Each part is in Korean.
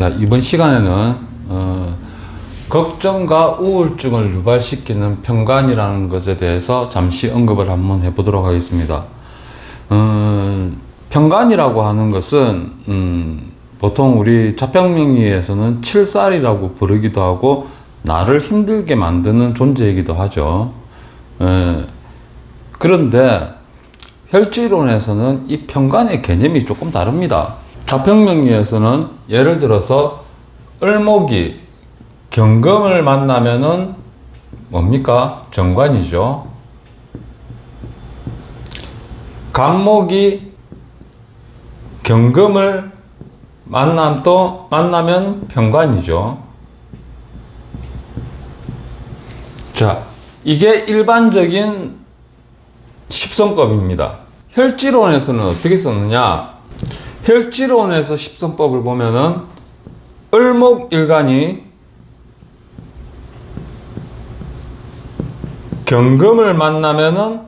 자, 이번 시간에는 걱정과 우울증을 유발시키는 편간이라는 것에 대해서 잠시 언급을 한번 해보도록 하겠습니다. 편간이라고 하는 것은 보통 우리 자평명리에서는 칠살이라고 부르기도 하고 나를 힘들게 만드는 존재이기도 하죠. 그런데 혈지론에서는 이 편간의 개념이 조금 다릅니다. 자평명리에서는 예를 들어서 을목이 경금을 만나면은 뭡니까? 정관이죠. 간목이 경금을 만나면 편관이죠. 자, 이게 일반적인 십성법입니다. 혈지론에서는 어떻게 썼느냐? 혈지론에서 십성법을 보면은 을목일간이 경금을 만나면은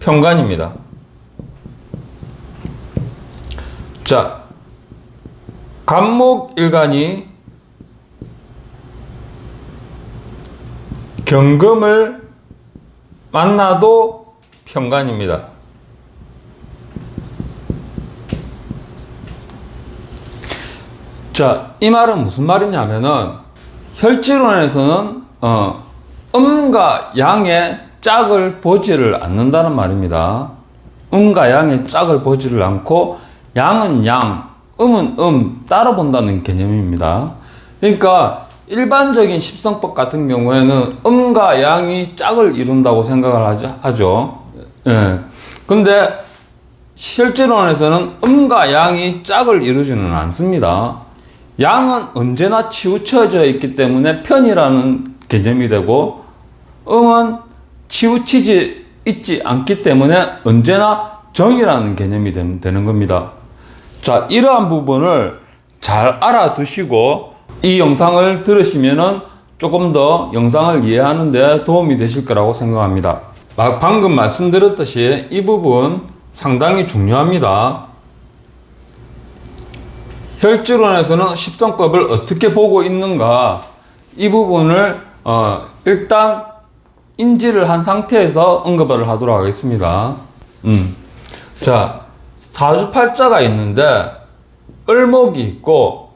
편관입니다. 자, 간목일간이 경금을 만나도 편관입니다. 자, 이 말은 무슨 말이냐면은 혈지론에서는 음과 양의 짝을 보지를 않는다는 말입니다. 음과 양의 짝을 보지를 않고 양은 양, 음은 따라 본다는 개념입니다. 그러니까 일반적인 십성법 같은 경우에는 음과 양이 짝을 이룬다고 생각을 하죠. 예. 근데 실제론에서는 음과 양이 짝을 이루지는 않습니다. 양은 언제나 치우쳐져 있기 때문에 편이라는 개념이 되고, 음은 치우치지 있지 않기 때문에 언제나 정이라는 개념이 되는 겁니다. 자, 이러한 부분을 잘 알아두시고 이 영상을 들으시면은 조금 더 영상을 이해하는 데 도움이 되실 거라고 생각합니다. 방금 말씀드렸듯이 이 부분 상당히 중요합니다. 혈지론에서는 십성법을 어떻게 보고 있는가, 이 부분을 일단 인지를 한 상태에서 언급을 하도록 하겠습니다. 자, 사주팔자가 있는데 을목이 있고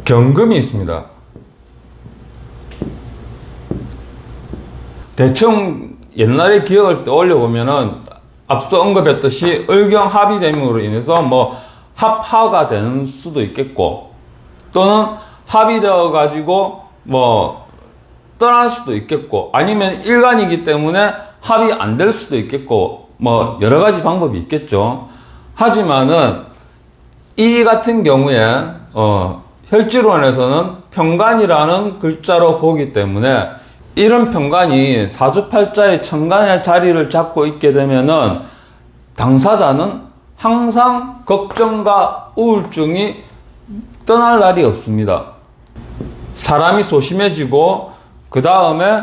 경금이 있습니다. 대충 옛날의 기억을 떠올려 보면은 앞서 언급했듯이 을경합이됨으로 인해서 합하가 되는 수도 있겠고, 또는 합이 되어 가지고 떠날 수도 있겠고, 아니면 일간이기 때문에 합이 안 될 수도 있겠고, 여러 가지 방법이 있겠죠. 하지만은 이 같은 경우에 혈지론에서는 편간이라는 글자로 보기 때문에 이런 편간이 사주팔자의 천간의 자리를 잡고 있게 되면은 당사자는 항상 걱정과 우울증이 떠날 날이 없습니다. 사람이 소심해지고 그 다음에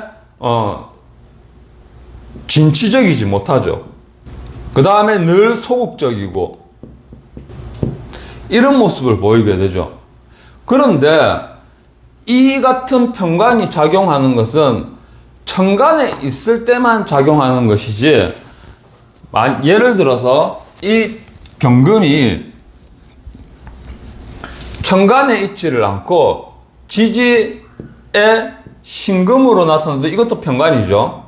진취적이지 못하죠. 그 다음에 늘 소극적이고 이런 모습을 보이게 되죠. 그런데 이 같은 편간이 작용하는 것은 천간에 있을 때만 작용하는 것이지, 예를 들어서 이 경금이 천간에 있지를 않고 지지에 신금으로 나타나도 이것도 편간이죠.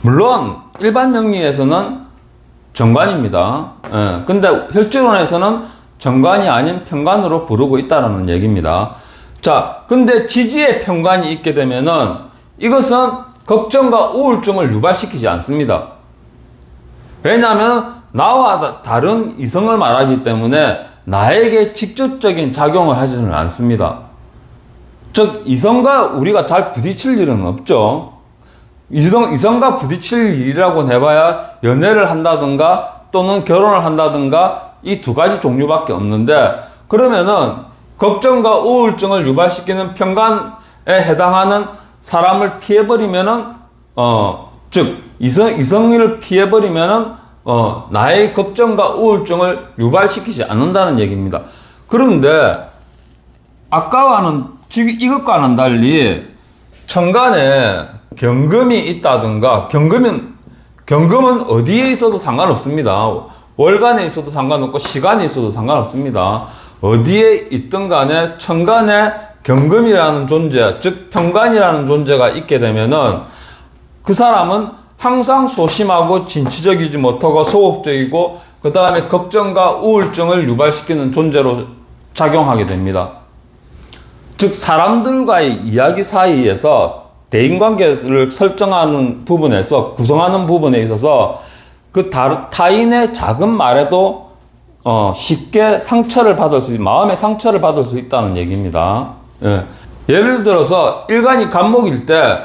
물론 일반 명리에서는 정관입니다. 근데 혈지론에서는 정관이 아닌 편관으로 부르고 있다는 얘기입니다. 자, 근데 지지에 편관이 있게 되면은 이것은 걱정과 우울증을 유발시키지 않습니다. 왜냐하면 나와 다른 이성을 말하기 때문에 나에게 직접적인 작용을 하지는 않습니다. 즉, 이성과 우리가 잘 부딪힐 일은 없죠. 이성과 부딪힐 일이라고 해봐야 연애를 한다든가 또는 결혼을 한다든가 이 두 가지 종류밖에 없는데, 그러면은 걱정과 우울증을 유발시키는 편간에 해당하는 사람을 피해버리면은 즉 이성을 피해버리면은 나의 걱정과 우울증을 유발시키지 않는다는 얘기입니다. 그런데 아까와는 지금 이것과는 달리 천간에 경금이 있다든가 경금은 어디에 있어도 상관없습니다. 월간에 있어도 상관없고 시간에 있어도 상관없습니다. 어디에 있든 간에 천간에 경금이라는 존재, 즉 편관이라는 존재가 있게 되면은 그 사람은 항상 소심하고 진취적이지 못하고 소극적이고 그 다음에 걱정과 우울증을 유발시키는 존재로 작용하게 됩니다. 즉 사람들과의 이야기 사이에서 대인관계를 설정하는 부분에서 구성하는 부분에 있어서 그 타인의 작은 말에도 쉽게 상처를 받을 수 마음의 상처를 받을 수 있다는 얘기입니다. 예. 예를 들어서 일간이 간목일 때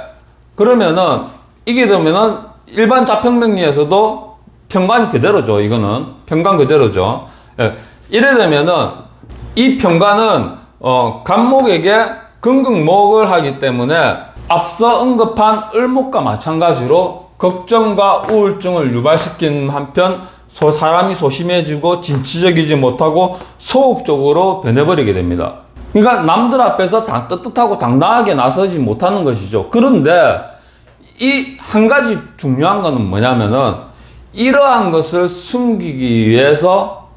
그러면은 이게 되면은 일반 자평명리에서도 편관 그대로죠. 이거는 편관 그대로죠. 예. 이래 되면은 이 편관은 간목에게 금극목을 하기 때문에 앞서 언급한 을목과 마찬가지로 걱정과 우울증을 유발시키는 한편 사람이 소심해지고 진취적이지 못하고 소극적으로 변해버리게 됩니다. 그러니까 남들 앞에서 떳떳하고 당당하게 나서지 못하는 것이죠. 그런데 이 한 가지 중요한 것은 뭐냐면은 이러한 것을 숨기기 위해서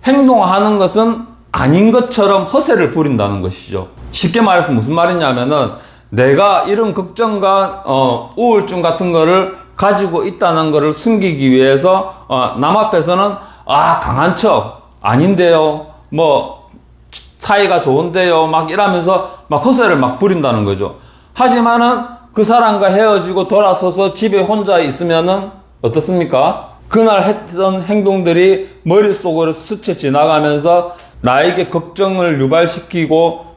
행동하는 것은 아닌 것처럼 허세를 부린다는 것이죠. 쉽게 말해서 무슨 말이냐면은 내가 이런 걱정과 우울증 같은 거를 가지고 있다는 것을 숨기기 위해서 남 앞에서는 강한 척 아닌데요, 뭐 사이가 좋은데요, 막 이러면서 막 허세를 막 부린다는 거죠. 하지만은 그 사람과 헤어지고 돌아서서 집에 혼자 있으면은 어떻습니까? 그날 했던 행동들이 머릿속으로 스쳐 지나가면서 나에게 걱정을 유발시키고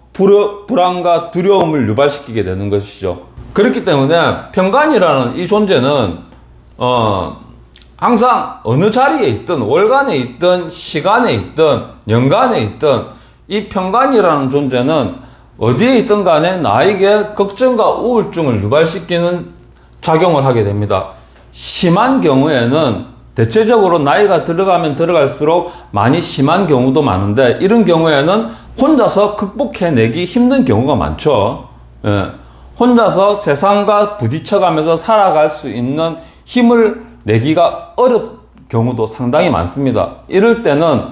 불안과 두려움을 유발시키게 되는 것이죠. 그렇기 때문에 편관이라는 이 존재는 항상 어느 자리에 있든 월간에 있든 시간에 있든 년간에 있든 이 편관이라는 존재는 어디에 있든 간에 나에게 걱정과 우울증을 유발시키는 작용을 하게 됩니다. 심한 경우에는 대체적으로 나이가 들어가면 들어갈수록 많이 심한 경우도 많은데 이런 경우에는 혼자서 극복해내기 힘든 경우가 많죠. 예. 혼자서 세상과 부딪혀가면서 살아갈 수 있는 힘을 내기가 어려운 경우도 상당히 많습니다. 이럴 때는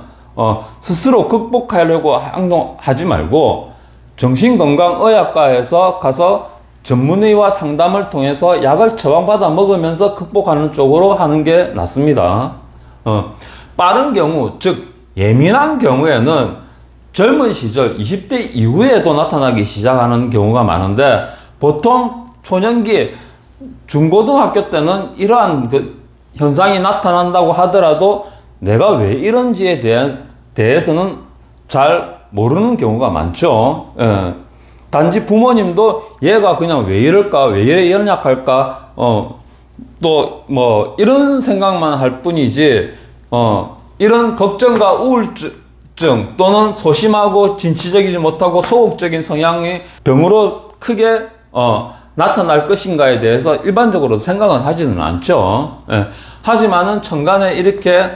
스스로 극복하려고 행동하지 말고 정신건강의학과에서 가서 전문의와 상담을 통해서 약을 처방받아 먹으면서 극복하는 쪽으로 하는 게 낫습니다. 빠른 경우, 즉 예민한 경우에는 젊은 시절 20대 이후에도 나타나기 시작하는 경우가 많은데 보통 초년기 중고등학교 때는 이러한 그 현상이 나타난다고 하더라도 내가 왜 이런지에 대해서는 잘 모르는 경우가 많죠. 예. 단지 부모님도 얘가 그냥 왜 이럴까, 왜 이래 연약할까, 또 뭐 이런 생각만 할 뿐이지, 이런 걱정과 우울증 또는 소심하고 진취적이지 못하고 소극적인 성향이 병으로 크게 나타날 것인가에 대해서 일반적으로 생각은 하지는 않죠. 예. 하지만은 천간에 이렇게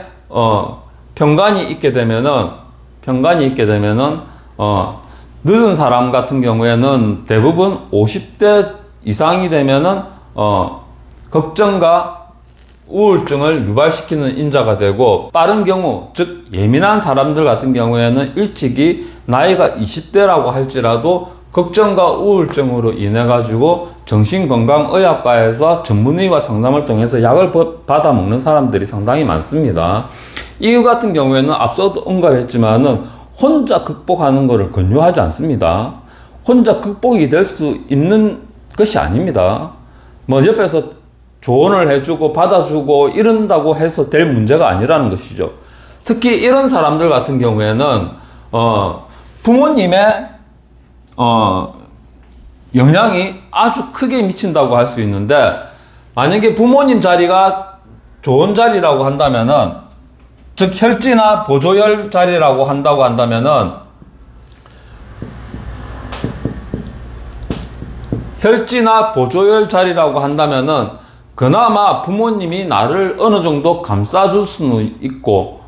편관이 있게 되면은 늦은 사람 같은 경우에는 대부분 50대 이상이 되면은 걱정과 우울증을 유발시키는 인자가 되고, 빠른 경우, 즉 예민한 사람들 같은 경우에는 일찍이 나이가 20대라고 할지라도 걱정과 우울증으로 인해 가지고 정신건강의학과에서 전문의와 상담을 통해서 약을 받아 먹는 사람들이 상당히 많습니다. 이유 같은 경우에는 앞서도 언급했지만은 혼자 극복하는 것을 권유하지 않습니다. 혼자 극복이 될 수 있는 것이 아닙니다. 뭐 옆에서 조언을 해주고 받아주고 이런다고 해서 될 문제가 아니라는 것이죠. 특히 이런 사람들 같은 경우에는 부모님의 영향이 아주 크게 미친다고 할 수 있는데, 만약에 부모님 자리가 좋은 자리라고 한다면은, 즉 혈지나 보조혈 자리라고 한다고 한다면은, 혈지나 보조혈 자리라고 한다면은 그나마 부모님이 나를 어느 정도 감싸줄 수는 있고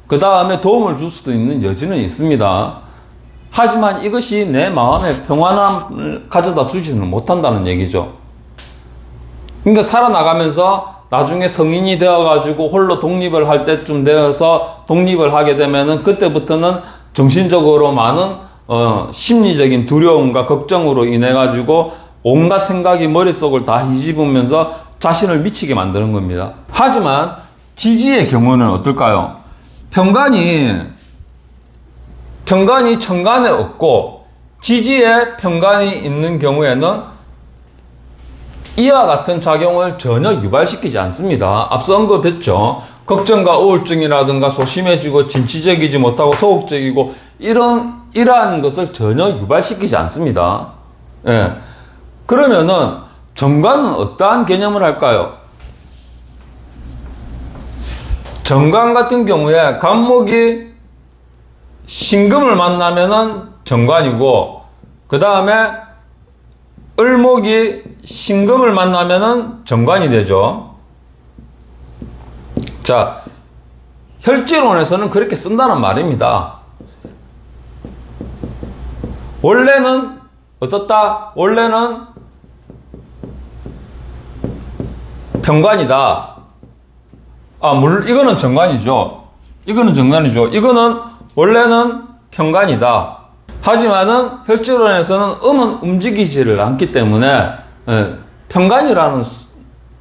그 다음에 도움을 줄 수도 있는 여지는 있습니다. 하지만 이것이 내 마음의 평안함을 가져다 주지는 못한다는 얘기죠. 그러니까 살아나가면서 나중에 성인이 되어가지고 홀로 독립을 할 때쯤 되어서 독립을 하게 되면은 그때부터는 정신적으로 많은 심리적인 두려움과 걱정으로 인해 가지고 온갖 생각이 머릿속을 다 뒤집으면서 자신을 미치게 만드는 겁니다. 하지만 지지의 경우는 어떨까요? 평간이 천간에 없고 지지에 평간이 있는 경우에는 이와 같은 작용을 전혀 유발시키지 않습니다. 앞서 언급했죠. 걱정과 우울증이라든가 소심해지고 진취적이지 못하고 소극적이고 이러한 것을 전혀 유발시키지 않습니다. 예. 그러면은 정관은 어떠한 개념을 할까요? 정관 같은 경우에 간목이 신금을 만나면은 정관이고 그 다음에 을목이 신금을 만나면은 정관이 되죠. 자, 혈지론에서는 그렇게 쓴다는 말입니다. 원래는 어떻다? 원래는 평관이다. 물론 이거는 정관이죠. 이거는 원래는 평관이다. 하지만은 혈지론에서는 음은 움직이지를 않기 때문에 평관이라는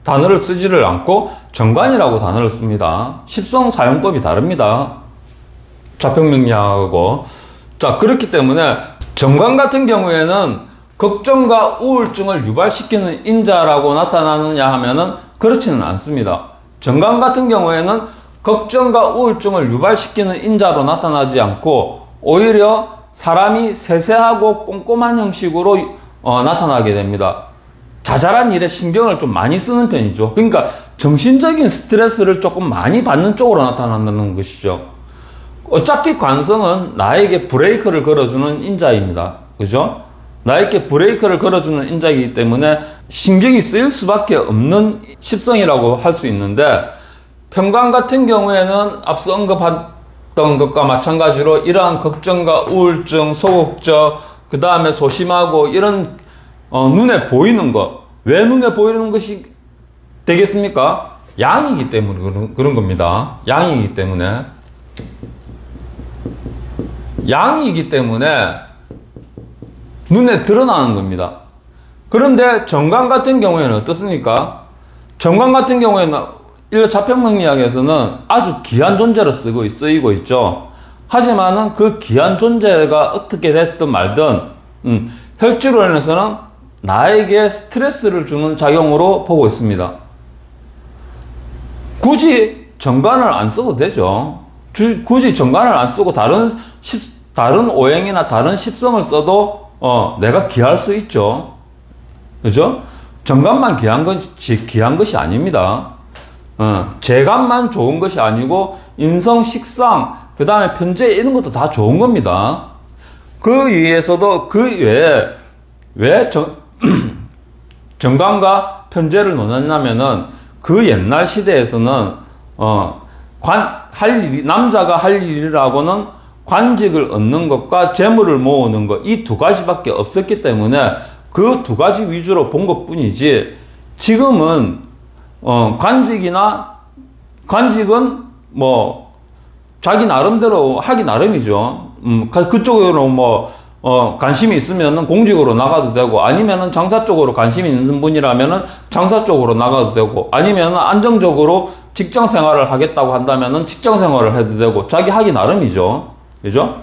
단어를 쓰지를 않고 정관이라고 단어를 씁니다. 십성 사용법이 다릅니다. 좌평명리학하고. 자, 그렇기 때문에 정관 같은 경우에는 걱정과 우울증을 유발시키는 인자라고 나타나느냐 하면은 그렇지는 않습니다. 정관 같은 경우에는 걱정과 우울증을 유발시키는 인자로 나타나지 않고 오히려 사람이 세세하고 꼼꼼한 형식으로 나타나게 됩니다. 자잘한 일에 신경을 좀 많이 쓰는 편이죠. 그러니까 정신적인 스트레스를 조금 많이 받는 쪽으로 나타난다는 것이죠. 어차피 관성은 나에게 브레이크를 걸어주는 인자입니다. 그죠? 나에게 브레이크를 걸어주는 인자이기 때문에 신경이 쓰일 수밖에 없는 십성이라고 할 수 있는데 평관 같은 경우에는 앞서 언급했던 것과 마찬가지로 이러한 걱정과 우울증, 소극적, 그 다음에 소심하고 이런 눈에 보이는 것. 왜 눈에 보이는 것이 되겠습니까? 양이기 때문에 그런 겁니다. 양이기 때문에 눈에 드러나는 겁니다. 그런데 정관 같은 경우에는 어떻습니까? 정관 같은 경우에는 일반 좌평명리학에서는 아주 귀한 존재로 쓰이고 있죠. 하지만은 그 귀한 존재가 어떻게 됐든 말든 혈지론에서는 나에게 스트레스를 주는 작용으로 보고 있습니다. 굳이 정관을 안 써도 되죠. 굳이 정관을 안 쓰고 다른 오행이나 다른 십성을 써도 내가 귀할 수 있죠. 그죠? 정관만 귀한 것이 아닙니다. 재간만 좋은 것이 아니고 인성, 식상, 그 다음에 편재 이런 것도 다 좋은 겁니다. 그 위에서도 그 외에 왜 정관과 편재를 넣었냐면은 그 옛날 시대에서는 남자가 할 일이라고는 관직을 얻는 것과 재물을 모으는 것 이 두 가지밖에 없었기 때문에 그 두 가지 위주로 본 것뿐이지 지금은 관직은 뭐 자기 나름대로 하기 나름이죠. 그쪽으로 관심이 있으면은 공직으로 나가도 되고 아니면은 장사 쪽으로 관심이 있는 분이라면은 장사 쪽으로 나가도 되고 아니면은 안정적으로 직장 생활을 하겠다고 한다면은 직장 생활을 해도 되고 자기 하기 나름이죠. 그죠?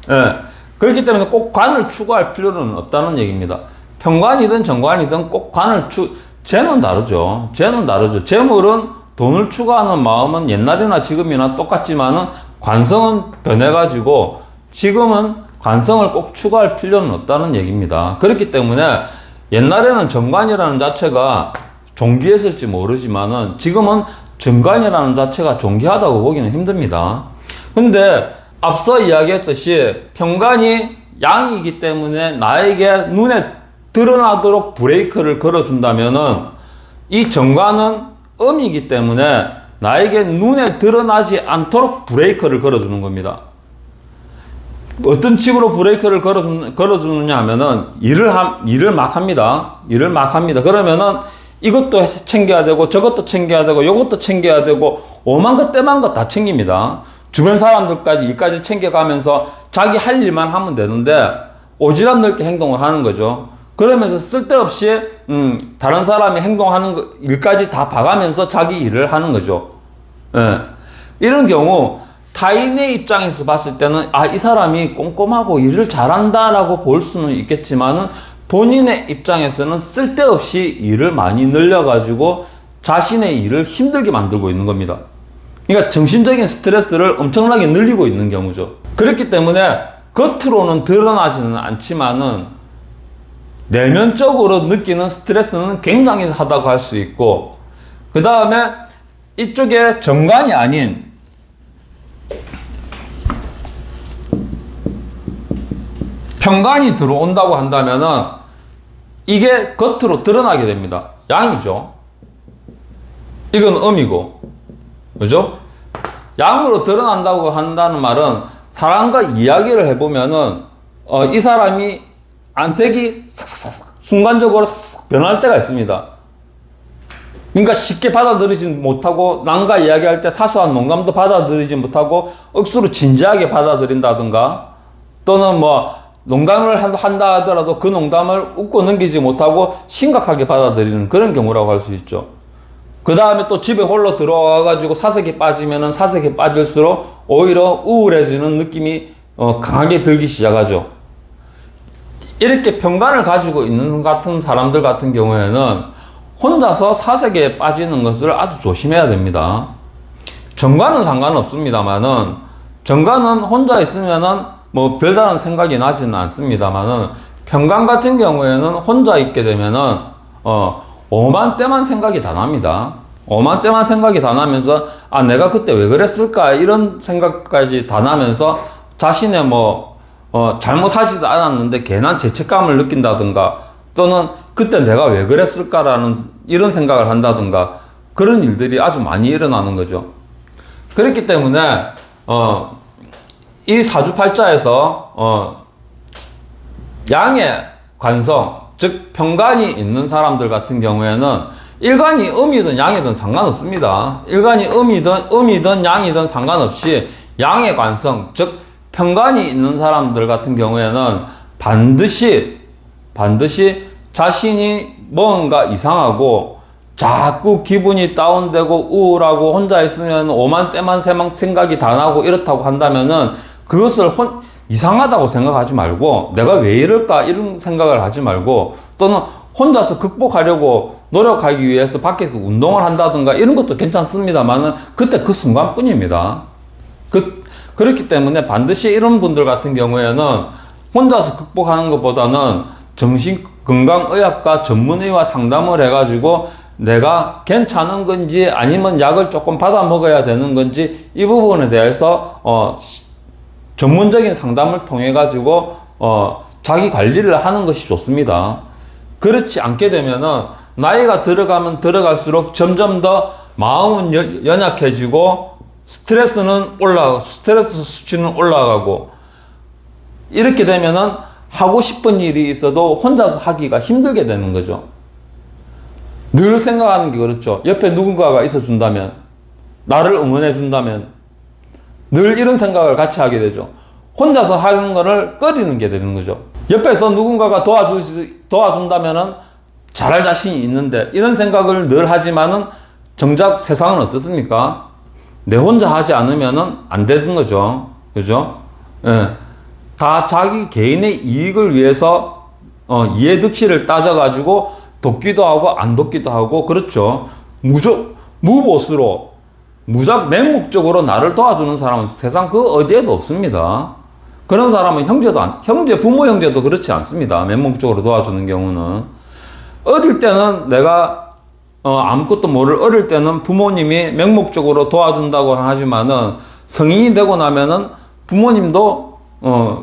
예. 그렇기 때문에 꼭 관을 추구할 필요는 없다는 얘기입니다. 평관이든 정관이든 꼭 쟤는 다르죠. 재물은 돈을 추구하는 마음은 옛날이나 지금이나 똑같지만은 관성은 변해가지고 지금은 관성을 꼭 추구할 필요는 없다는 얘기입니다. 그렇기 때문에 옛날에는 정관이라는 자체가 존귀했을지 모르지만은 지금은 정관이라는 자체가 존귀하다고 보기는 힘듭니다. 근데 앞서 이야기했듯이 평관이 양이기 때문에 나에게 눈에 드러나도록 브레이크를 걸어준다면은 이 정관은 음이기 때문에 나에게 눈에 드러나지 않도록 브레이크를 걸어주는 겁니다. 어떤 식으로 브레이크를 걸어주느냐 하면은 일을 막 합니다. 일을 막 합니다. 그러면은 이것도 챙겨야 되고 저것도 챙겨야 되고 요것도 챙겨야 되고 오만 것 때만 것 다 챙깁니다. 주변 사람들까지 일까지 챙겨가면서 자기 할 일만 하면 되는데 오지랖 넓게 행동을 하는 거죠. 그러면서 쓸데없이 다른 사람이 행동하는 거, 일까지 다 봐가면서 자기 일을 하는 거죠. 예. 이런 경우 타인의 입장에서 봤을 때는 이 사람이 꼼꼼하고 일을 잘한다라고 볼 수는 있겠지만은 본인의 입장에서는 쓸데없이 일을 많이 늘려가지고 자신의 일을 힘들게 만들고 있는 겁니다. 그러니까 정신적인 스트레스를 엄청나게 늘리고 있는 경우죠. 그렇기 때문에 겉으로는 드러나지는 않지만은 내면적으로 느끼는 스트레스는 굉장히 하다고 할 수 있고, 그 다음에 이쪽에 정관이 아닌 편관이 들어온다고 한다면은 이게 겉으로 드러나게 됩니다. 양이죠. 이건 음이고, 그죠? 양으로 드러난다고 한다는 말은 사람과 이야기를 해보면은 이 사람이 안색이 순간적으로 변할 때가 있습니다. 그러니까 쉽게 받아들이지 못하고 남과 이야기할 때 사소한 농담도 받아들이지 못하고 억수로 진지하게 받아들인다든가, 또는 뭐 농담을 한다 하더라도 그 농담을 웃고 넘기지 못하고 심각하게 받아들이는 그런 경우라고 할 수 있죠. 그 다음에 또 집에 홀로 들어와가지고 사색에 빠지면은 사색에 빠질수록 오히려 우울해지는 느낌이 강하게 들기 시작하죠. 이렇게 편관을 가지고 있는 같은 사람들 같은 경우에는 혼자서 사색에 빠지는 것을 아주 조심해야 됩니다. 정관은 상관없습니다만은, 정관은 혼자 있으면은 뭐 별다른 생각이 나지는 않습니다만은, 편관 같은 경우에는 혼자 있게 되면은 오만 때만 생각이 다 납니다. 오만 때만 생각이 다 나면서 내가 그때 왜 그랬을까 이런 생각까지 다 나면서 자신의 잘못하지도 않았는데 괜한 죄책감을 느낀다든가, 또는 그때 내가 왜 그랬을까라는 이런 생각을 한다든가, 그런 일들이 아주 많이 일어나는 거죠. 그렇기 때문에 이 사주팔자에서 양의 관성, 즉 편관이 있는 사람들 같은 경우에는 일간이 음이든 양이든 상관없습니다. 일간이 음이든 양이든 상관없이 양의 관성, 즉 편관이 있는 사람들 같은 경우에는 반드시 자신이 뭔가 이상하고 자꾸 기분이 다운되고 우울하고 혼자 있으면 오만 때만 생각이 다 나고 이렇다고 한다면은 그것을 이상하다고 생각하지 말고 내가 왜 이럴까 이런 생각을 하지 말고, 또는 혼자서 극복하려고 노력하기 위해서 밖에서 운동을 한다든가 이런 것도 괜찮습니다만은 그때 그 순간뿐입니다. 그렇기 때문에 반드시 이런 분들 같은 경우에는 혼자서 극복하는 것보다는 정신건강의학과 전문의와 상담을 해가지고 내가 괜찮은 건지 아니면 약을 조금 받아 먹어야 되는 건지 이 부분에 대해서 전문적인 상담을 통해 가지고 자기 관리를 하는 것이 좋습니다. 그렇지 않게 되면은 나이가 들어가면 들어갈수록 점점 더 마음은 연약해지고 스트레스 수치는 올라가고, 이렇게 되면은 하고 싶은 일이 있어도 혼자서 하기가 힘들게 되는 거죠. 늘 생각하는 게 그렇죠. 옆에 누군가가 있어 준다면, 나를 응원해 준다면, 늘 이런 생각을 같이 하게 되죠. 혼자서 하는 거를 꺼리는 게 되는 거죠. 옆에서 누군가가 도와준다면은 잘할 자신이 있는데, 이런 생각을 늘 하지만은 정작 세상은 어떻습니까? 내 혼자 하지 않으면은 안 되는 거죠. 그죠? 예. 다 자기 개인의 이익을 위해서 이해득실을 따져가지고 돕기도 하고 안 돕기도 하고, 그렇죠. 무보수로 맹목적으로 나를 도와주는 사람은 세상 그 어디에도 없습니다. 그런 사람은 부모 형제도 그렇지 않습니다. 맹목적으로 도와주는 경우는. 어릴 때는 내가 아무것도 모를 어릴 때는 부모님이 맹목적으로 도와준다고 하지만은 성인이 되고 나면은 부모님도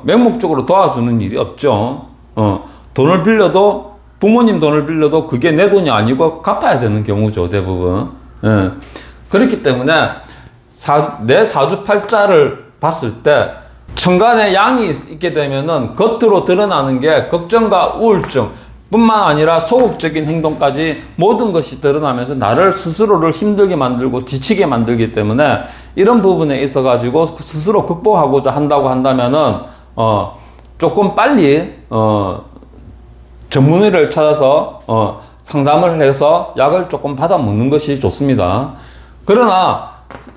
맹목적으로 도와주는 일이 없죠. 돈을 빌려도 부모님 돈을 빌려도 그게 내 돈이 아니고 갚아야 되는 경우죠, 대부분. 예. 그렇기 때문에 내 사주팔자를 봤을 때 천간에 양이 있게 되면은 겉으로 드러나는 게 걱정과 우울증 뿐만 아니라 소극적인 행동까지 모든 것이 드러나면서 나를 스스로를 힘들게 만들고 지치게 만들기 때문에 이런 부분에 있어 가지고 스스로 극복하고자 한다고 한다면은 조금 빨리 전문의를 찾아서 상담을 해서 약을 조금 받아 먹는 것이 좋습니다. 그러나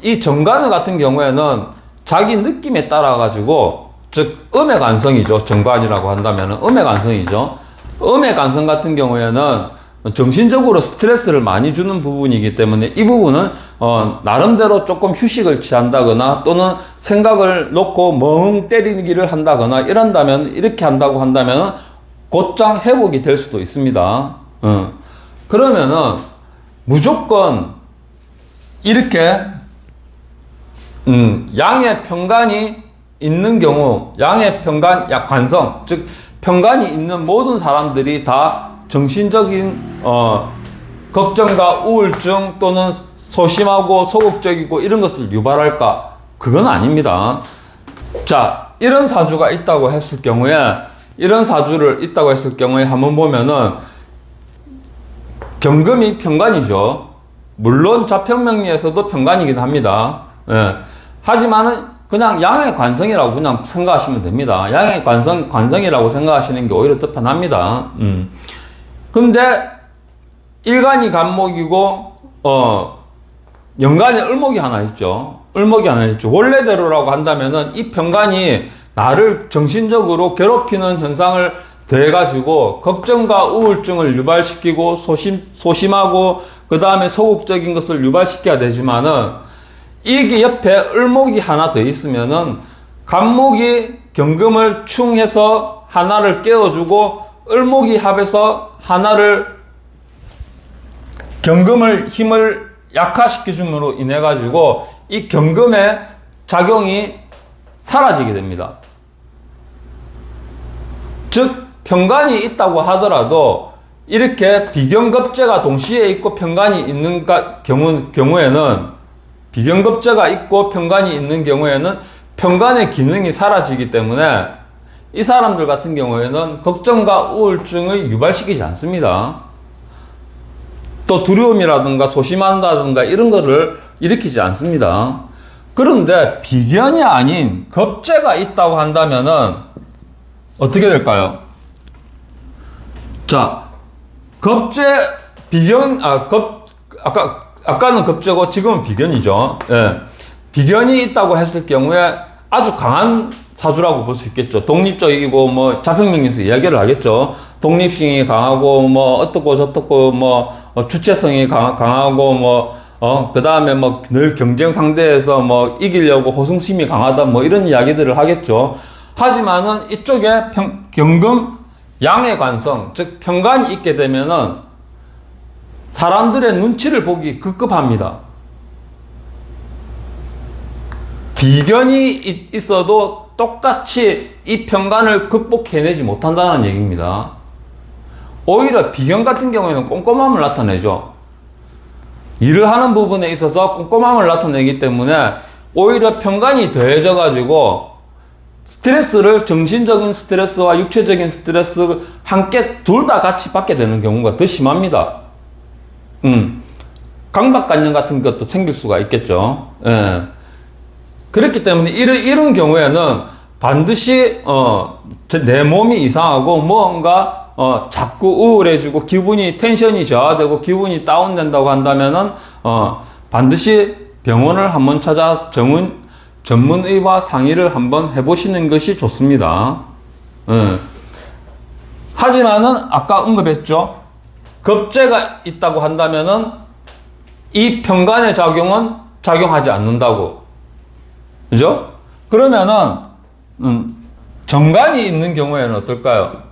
이 정관을 같은 경우에는 자기 느낌에 따라 가지고, 즉 음의 관성이죠. 정관이라고 한다면 음의 관성이죠. 음의 관성 같은 경우에는 정신적으로 스트레스를 많이 주는 부분이기 때문에 이 부분은 나름대로 조금 휴식을 취한다거나 또는 생각을 놓고 멍 때리기를 한다거나 이렇게 한다고 한다면 곧장 회복이 될 수도 있습니다. 그러면은 무조건 이렇게 양의 편간이 있는 경우, 양의 편간, 관성, 즉 편간이 있는 모든 사람들이 다 정신적인 걱정과 우울증 또는 소심하고 소극적이고 이런 것을 유발할까? 그건 아닙니다. 자, 이런 사주가 있다고 했을 경우에 한번 보면은 경금이 편간이죠. 물론 자평명리에서도 편간이긴 합니다. 예. 하지만은 그냥 양의 관성이라고 그냥 생각하시면 됩니다. 양의 관성이라고 생각하시는 게 오히려 더 편합니다. 근데 일간이 간목이고 연간에 을목이 하나 있죠. 원래대로라고 한다면은 이 편간이 나를 정신적으로 괴롭히는 현상을 더해가지고 걱정과 우울증을 유발시키고 소심하고 그 다음에 소극적인 것을 유발시켜야 되지만은 이게 옆에 을목이 하나 더 있으면은 간목이 경금을 충해서 하나를 깨워주고 을목이 합해서 경금을 힘을 약화시켜줌으로 인해 가지고 이 경금의 작용이 사라지게 됩니다. 즉 편간이 있다고 하더라도 이렇게 비경급제가 동시에 있고 편간이 있는 경우에는 비경급제가 있고 편간이 있는 경우에는 편간의 기능이 사라지기 때문에 이 사람들 같은 경우에는 걱정과 우울증을 유발시키지 않습니다. 또 두려움이라든가 소심한다든가 이런 거를 일으키지 않습니다. 그런데 비견이 아닌 겁재가 있다고 한다면은 어떻게 될까요? 자, 아까는 겁재고 지금은 비견이죠. 예. 비견이 있다고 했을 경우에 아주 강한 사주라고 볼 수 있겠죠. 독립적이고 뭐 자평명리에서 이야기를 하겠죠. 독립성이 강하고 뭐 어떻고 저떻고 뭐 주체성이 강하고 그 다음에 뭐 늘 경쟁 상대에서 뭐 이기려고 호승심이 강하다 뭐 이런 이야기들을 하겠죠. 하지만은 이쪽에 경금 양의 관성, 즉 편간이 있게 되면은 사람들의 눈치를 보기 급급합니다. 비견이 있어도 똑같이 이 편간을 극복해내지 못한다는 얘기입니다. 오히려 비견 같은 경우에는 꼼꼼함을 나타내죠. 일을 하는 부분에 있어서 꼼꼼함을 나타내기 때문에 오히려 편간이 더해져 가지고 스트레스를 정신적인 스트레스와 육체적인 스트레스 함께 둘 다 같이 받게 되는 경우가 더 심합니다. 강박관념 같은 것도 생길 수가 있겠죠. 예. 그렇기 때문에 이런 경우에는 반드시 내 몸이 이상하고 뭔가 자꾸 우울해지고 텐션이 저하되고 기분이 다운된다고 한다면은 반드시 병원을 한번 찾아 전문의와 상의를 한번 해보시는 것이 좋습니다. 하지만은 아까 언급했죠. 겁재가 있다고 한다면은 이 편간의 작용은 작용하지 않는다고. 그죠? 그러면은 정관이 있는 경우에는 어떨까요?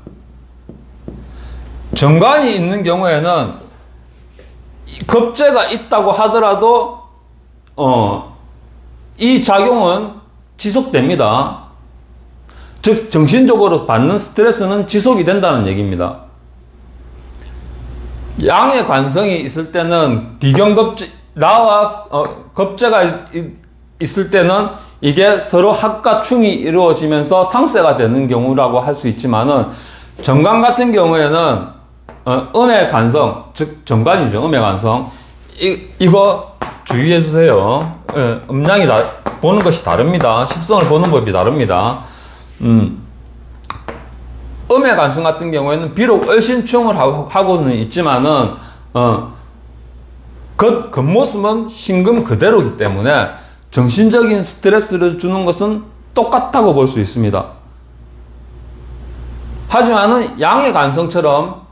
정관이 있는 경우에는 겁재가 있다고 하더라도 이 작용은 지속됩니다. 즉 정신적으로 받는 스트레스는 지속이 된다는 얘기입니다. 양의 관성이 있을 때는 비경겁제, 나와 겁제가 있을 때는 이게 서로 합과 충이 이루어지면서 상쇄가 되는 경우라고 할 수 있지만은, 정관 같은 경우에는 음의 관성, 즉 정관이죠. 음의 관성. 이거 주의해 주세요. 음양이 보는 것이 다릅니다. 십성을 보는 법이 다릅니다. 음의 관성 같은 경우에는 비록 얼신충을 하고는 있지만은 겉모습은 신금 그대로이기 때문에 정신적인 스트레스를 주는 것은 똑같다고 볼 수 있습니다. 하지만은 양의 관성처럼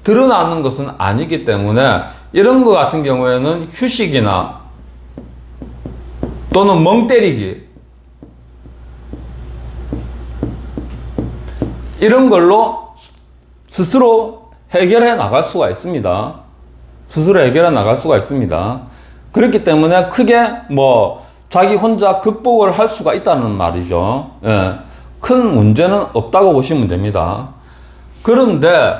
드러나는 것은 아니기 때문에 이런 것 같은 경우에는 휴식이나 또는 멍 때리기, 이런 걸로 스스로 해결해 나갈 수가 있습니다. 스스로 해결해 나갈 수가 있습니다. 그렇기 때문에 크게 자기 혼자 극복을 할 수가 있다는 말이죠. 예. 큰 문제는 없다고 보시면 됩니다. 그런데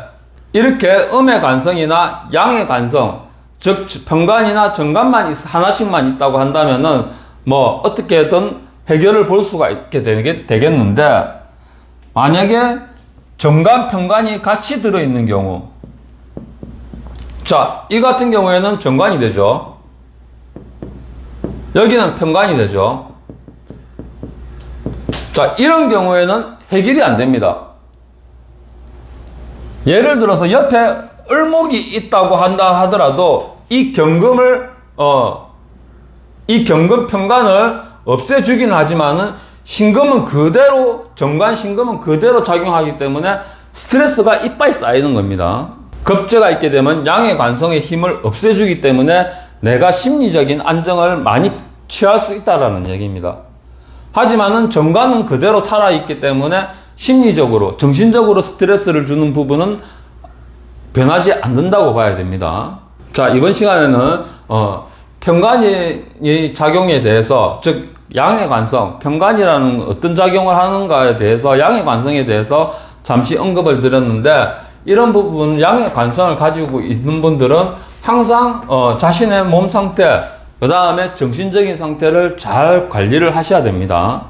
이렇게 음의 관성이나 양의 관성, 즉 편관이나 정관만 하나씩만 있다고 한다면은 어떻게든 해결을 볼 수가 있게 되겠는데, 만약에 정관, 편관이 같이 들어있는 경우, 자, 이 같은 경우에는 정관이 되죠. 여기는 편관이 되죠. 자, 이런 경우에는 해결이 안 됩니다. 예를 들어서 옆에 을목이 있다고 한다 하더라도 이 경금 편관을 없애주긴 하지만은 신금은 그대로, 정관 신금은 그대로 작용하기 때문에 스트레스가 이빨 쌓이는 겁니다. 겁제가 있게 되면 양의 관성의 힘을 없애주기 때문에 내가 심리적인 안정을 많이 취할 수 있다라는 얘기입니다. 하지만은 정관은 그대로 살아있기 때문에 심리적으로, 정신적으로 스트레스를 주는 부분은 변하지 않는다고 봐야 됩니다. 자, 이번 시간에는 편관의 작용에 대해서, 즉 양의 관성, 편관이라는 어떤 작용을 하는가에 대해서, 양의 관성에 대해서 잠시 언급을 드렸는데, 이런 부분, 양의 관성을 가지고 있는 분들은 항상 자신의 몸 상태, 그 다음에 정신적인 상태를 잘 관리를 하셔야 됩니다.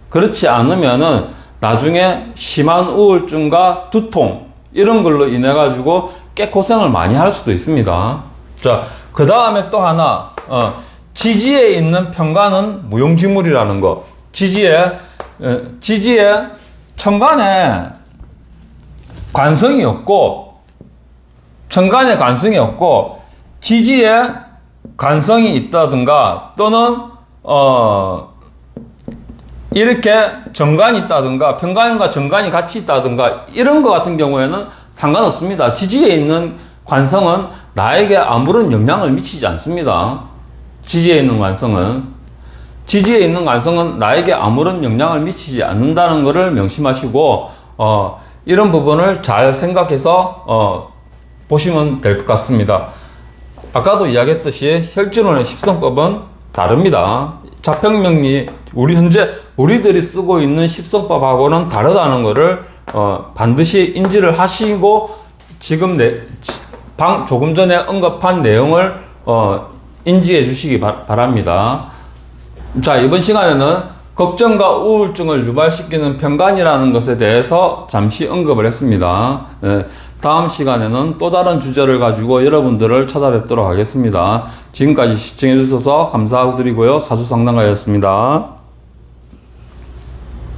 그렇지 않으면은 나중에 심한 우울증과 두통, 이런 걸로 인해 가지고 꽤 고생을 많이 할 수도 있습니다. 자, 그 다음에 또 하나, 지지에 있는 편관은 무용지물이라는 거. 지지에 천간에 관성이 없고, 천간에 관성이 없고, 지지에 관성이 있다든가, 또는 이렇게 정관이 있다든가, 편관과 정관이 같이 있다든가, 이런 것 같은 경우에는 상관없습니다. 지지에 있는 관성은 나에게 아무런 영향을 미치지 않습니다. 지지에 있는 관성은 나에게 아무런 영향을 미치지 않는다는 것을 명심하시고, 이런 부분을 잘 생각해서 보시면 될 것 같습니다. 아까도 이야기했듯이 혈전원의 십성법은 다릅니다. 자평명리, 현재 우리들이 쓰고 있는 십성법하고는 다르다는 것을 반드시 인지를 하시고, 지금 조금 전에 언급한 내용을 인지해 주시기 바랍니다. 자, 이번 시간에는 걱정과 우울증을 유발시키는 편관이라는 것에 대해서 잠시 언급을 했습니다. 다음 시간에는 또 다른 주제를 가지고 여러분들을 찾아뵙도록 하겠습니다. 지금까지 시청해 주셔서 감사드리고요. 사주상담가였습니다.